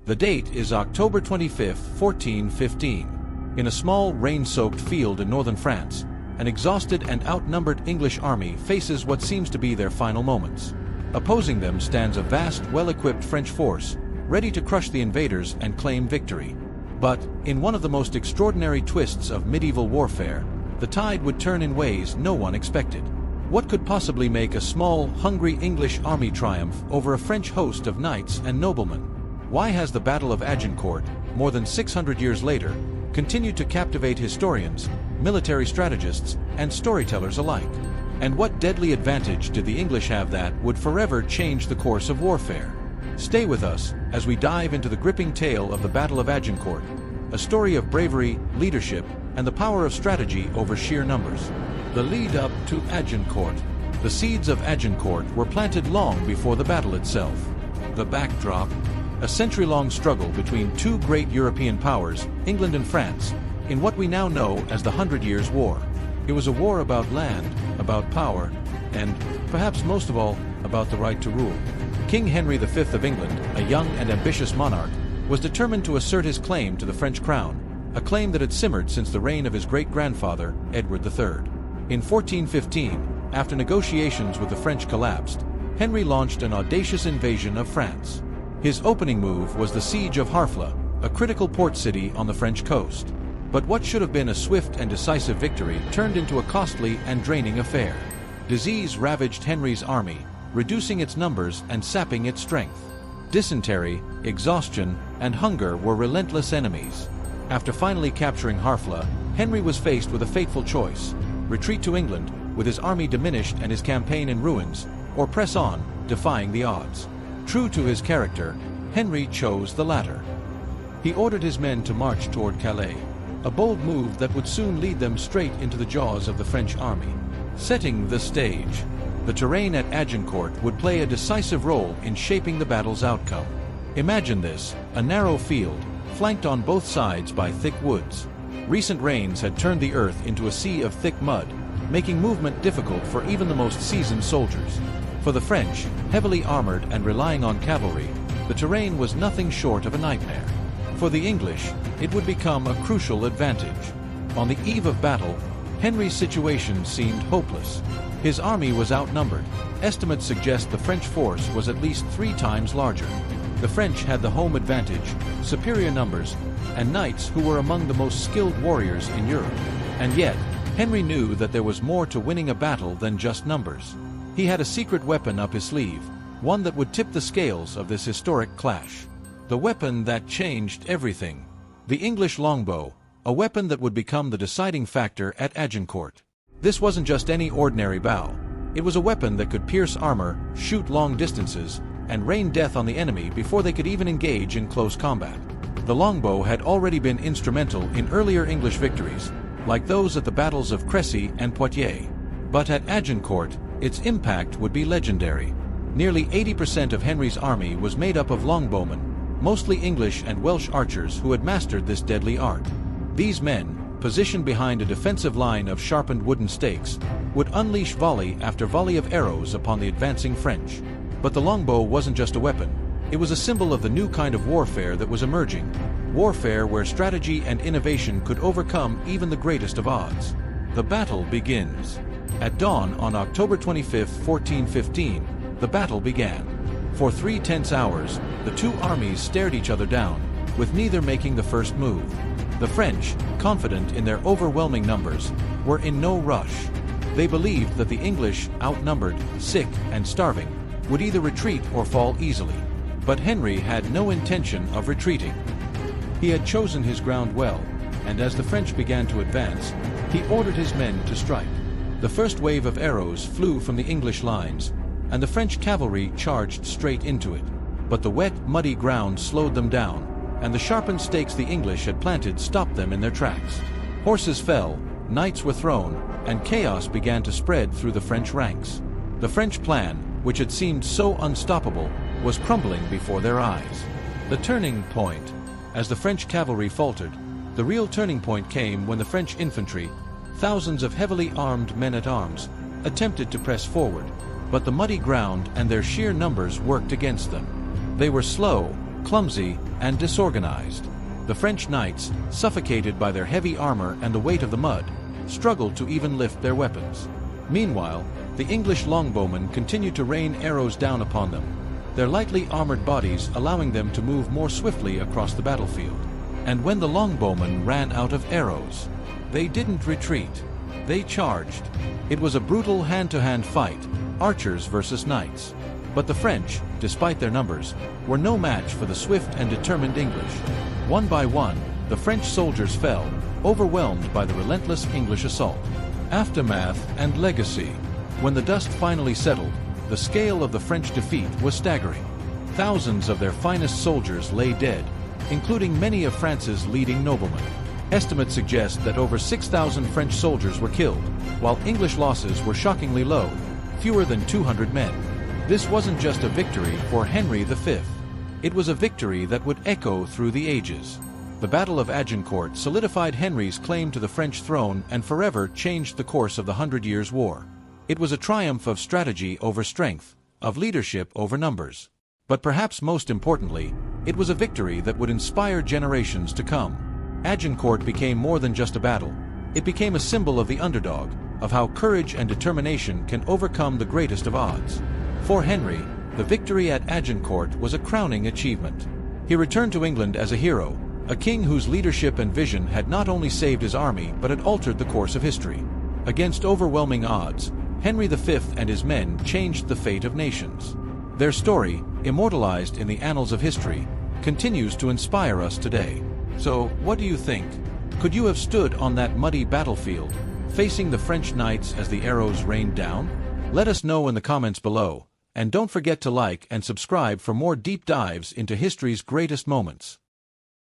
The date is October 25, 1415. In a small, rain-soaked field in northern France, an exhausted and outnumbered English army faces what seems to be their final moments. Opposing them stands a vast, well-equipped French force, ready to crush the invaders and claim victory. But, in one of the most extraordinary twists of medieval warfare, the tide would turn in ways no one expected. What could possibly make a small, hungry English army triumph over a French host of knights and noblemen? Why has the Battle of Agincourt, more than 600 years later, continued to captivate historians, military strategists, and storytellers alike? And what deadly advantage did the English have that would forever change the course of warfare? Stay with us as we dive into the gripping tale of the Battle of Agincourt, a story of bravery, leadership, and the power of strategy over sheer numbers. The lead up to Agincourt. The seeds of Agincourt were planted long before the battle itself. The backdrop: a century-long struggle between two great European powers, England and France, in what we now know as the 100 Years' War. It was a war about land, about power, and, perhaps most of all, about the right to rule. King Henry V of England, a young and ambitious monarch, was determined to assert his claim to the French crown, a claim that had simmered since the reign of his great-grandfather, Edward III. In 1415, after negotiations with the French collapsed, Henry launched an audacious invasion of France. His opening move was the siege of Harfleur, a critical port city on the French coast. But what should have been a swift and decisive victory turned into a costly and draining affair. Disease ravaged Henry's army, reducing its numbers and sapping its strength. Dysentery, exhaustion, and hunger were relentless enemies. After finally capturing Harfleur, Henry was faced with a fateful choice: retreat to England, with his army diminished and his campaign in ruins, or press on, defying the odds. True to his character, Henry chose the latter. He ordered his men to march toward Calais, a bold move that would soon lead them straight into the jaws of the French army. Setting the stage, the terrain at Agincourt would play a decisive role in shaping the battle's outcome. Imagine this: a narrow field, flanked on both sides by thick woods. Recent rains had turned the earth into a sea of thick mud, making movement difficult for even the most seasoned soldiers. For the French, heavily armored and relying on cavalry, the terrain was nothing short of a nightmare. For the English, it would become a crucial advantage. On the eve of battle, Henry's situation seemed hopeless. His army was outnumbered. Estimates suggest the French force was at least 3 times larger. The French had the home advantage, superior numbers, and knights who were among the most skilled warriors in Europe. And yet, Henry knew that there was more to winning a battle than just numbers. He had a secret weapon up his sleeve, one that would tip the scales of this historic clash. The weapon that changed everything. The English longbow, a weapon that would become the deciding factor at Agincourt. This wasn't just any ordinary bow. It was a weapon that could pierce armor, shoot long distances, and rain death on the enemy before they could even engage in close combat. The longbow had already been instrumental in earlier English victories, like those at the battles of Crécy and Poitiers. But at Agincourt, its impact would be legendary. Nearly 80% of Henry's army was made up of longbowmen, mostly English and Welsh archers who had mastered this deadly art. These men, positioned behind a defensive line of sharpened wooden stakes, would unleash volley after volley of arrows upon the advancing French. But the longbow wasn't just a weapon. It was a symbol of the new kind of warfare that was emerging. Warfare where strategy and innovation could overcome even the greatest of odds. The battle begins. At dawn on October 25, 1415, the battle began. For 3 tense hours, the two armies stared each other down, with neither making the first move. The French, confident in their overwhelming numbers, were in no rush. They believed that the English, outnumbered, sick, and starving, would either retreat or fall easily. But Henry had no intention of retreating. He had chosen his ground well, and as the French began to advance, he ordered his men to strike. The first wave of arrows flew from the English lines, and the French cavalry charged straight into it. But the wet, muddy ground slowed them down, and the sharpened stakes the English had planted stopped them in their tracks. Horses fell, knights were thrown, and chaos began to spread through the French ranks. The French plan, which had seemed so unstoppable, was crumbling before their eyes. The turning point. As the French cavalry faltered, the real turning point came when the French infantry, thousands of heavily armed men-at-arms, attempted to press forward, but the muddy ground and their sheer numbers worked against them. They were slow, clumsy, and disorganized. The French knights, suffocated by their heavy armor and the weight of the mud, struggled to even lift their weapons. Meanwhile, the English longbowmen continued to rain arrows down upon them, their lightly armored bodies allowing them to move more swiftly across the battlefield. And when the longbowmen ran out of arrows, they didn't retreat. They charged. It was a brutal hand-to-hand fight, archers versus knights. But the French, despite their numbers, were no match for the swift and determined English. One by one, the French soldiers fell, overwhelmed by the relentless English assault. Aftermath and legacy. When the dust finally settled, the scale of the French defeat was staggering. Thousands of their finest soldiers lay dead, including many of France's leading noblemen. Estimates suggest that over 6,000 French soldiers were killed, while English losses were shockingly low, fewer than 200 men. This wasn't just a victory for Henry V. It was a victory that would echo through the ages. The Battle of Agincourt solidified Henry's claim to the French throne and forever changed the course of the 100 Years' War. It was a triumph of strategy over strength, of leadership over numbers. But perhaps most importantly, it was a victory that would inspire generations to come. Agincourt became more than just a battle. It became a symbol of the underdog, of how courage and determination can overcome the greatest of odds. For Henry, the victory at Agincourt was a crowning achievement. He returned to England as a hero, a king whose leadership and vision had not only saved his army but had altered the course of history. Against overwhelming odds, Henry V and his men changed the fate of nations. Their story, immortalized in the annals of history, continues to inspire us today. So, what do you think? Could you have stood on that muddy battlefield, facing the French knights as the arrows rained down? Let us know in the comments below, and don't forget to like and subscribe for more deep dives into history's greatest moments.